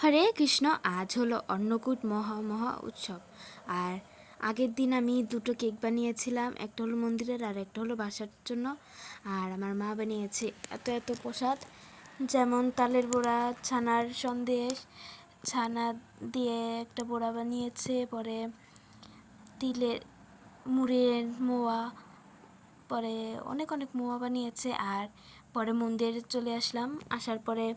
হরে কৃষ্ণ। আজ হলো অন্নকূট মহা উৎসব। আর আগের দিন আমি দুটো কেক বানিয়েছিলাম, একটা হলো মন্দিরের আর একটা হলো বাসার জন্য। আর আমার মা বানিয়েছে এত এত প্রসাদ, যেমন তালের বড়া, ছানার সন্দেশ, ছানা দিয়ে একটা বড়া বানিয়েছে, পরে তিলের মুড়ের মোয়া, পরে অনেক অনেক মোয়া বানিয়েছে। আর পরে মন্দিরে চলে আসলাম, আসার পরে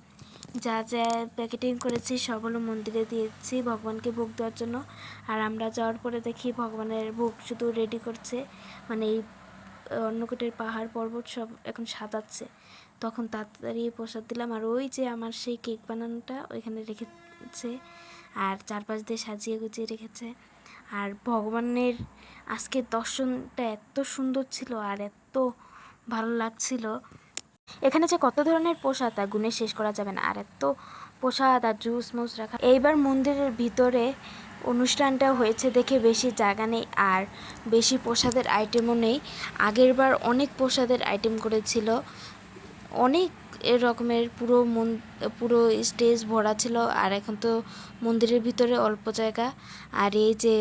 যা যা প্যাকেটিং করেছি সব হলো মন্দিরে দিয়েছি ভগবানকে ভোগ দেওয়ার জন্য। আর আমরা যাওয়ার পরে দেখি ভগবানের ভোগ শুধু রেডি করছে, মানে এই অন্নকূটের পাহাড় পর্বত সব এখন সাজাচ্ছে। তখন তাড়াতাড়ি প্রসাদ দিলাম। আর ওই যে আমার সেই কেক বানানোটা ওইখানে রেখেছে, আর চারপাশ দিয়ে সাজিয়ে গুছিয়ে রেখেছে। আর ভগবানের আজকের দর্শনটা এত সুন্দর ছিল আর এত ভালো লাগছিল। এখানে যে কত ধরনের প্রসাদ তা গুণে শেষ করা যাবে না। আর এত প্রসাদ আর জুস মুস রাখা। এইবার মন্দিরের ভিতরে অনুষ্ঠানটা হয়েছে দেখে বেশি জায়গা নেই আর বেশি প্রসাদের আইটেমও নেই। আগের বার অনেক প্রসাদের আইটেম করেছিল, অনেক রকমের, পুরো স্টেজ ভরা ছিল। আর এখন তো মন্দিরের ভিতরে অল্প জায়গা। আর এই যে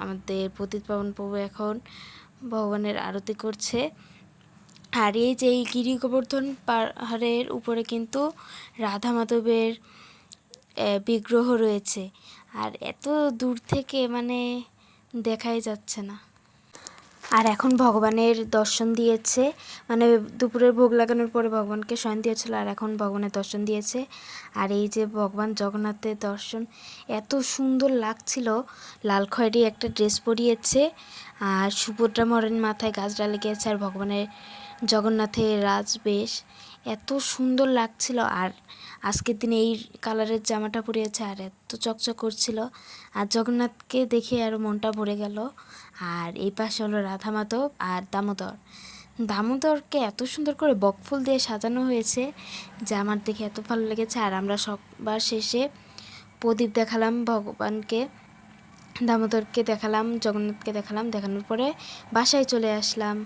আমাদের পতিত পাবন প্রভু এখন ভগবানের আরতি করছে। আর এই যে এই গিরি গোবর্ধন পাহাড়ের উপরে কিন্তু রাধা মাধবের বিগ্রহ রয়েছে। আর এত দূর থেকে মানে দেখাই যাচ্ছে না। আর এখন ভগবানের দর্শন দিয়েছে, মানে দুপুরের ভোগ লাগানোর পরে ভগবানকে শয়ন দিয়েছিল, আর এখন ভগবানের দর্শন দিয়েছে। আর এই যে ভগবান জগন্নাথের দর্শন এত সুন্দর লাগছিল। লাল খয়েরি একটা ড্রেস পরিয়েছে, আর সুভদ্রা মহারানীর মাথায় গাছটা লেগেছে, আর ভগবানের জগন্নাথের রাজবেশ এত সুন্দর লাগছিল। আর আজকের দিনে এই কালারের জামাটা পরিয়েছে আর এত চকচক করছিল। আর জগন্নাথকে দেখে আরও মনটা ভরে গেল। আর এই পাশে হলো রাধা মাধব আর দামোদরকে এত সুন্দর করে বকফুল দিয়ে সাজানো হয়েছে যা আমার দেখে এত ভালো লেগেছে। আর আমরা সবার শেষে প্রদীপ দেখালাম ভগবানকে, দামোদরকে দেখালাম, জগন্নাথকে দেখালাম। দেখানোর পরে বাসায় চলে আসলাম।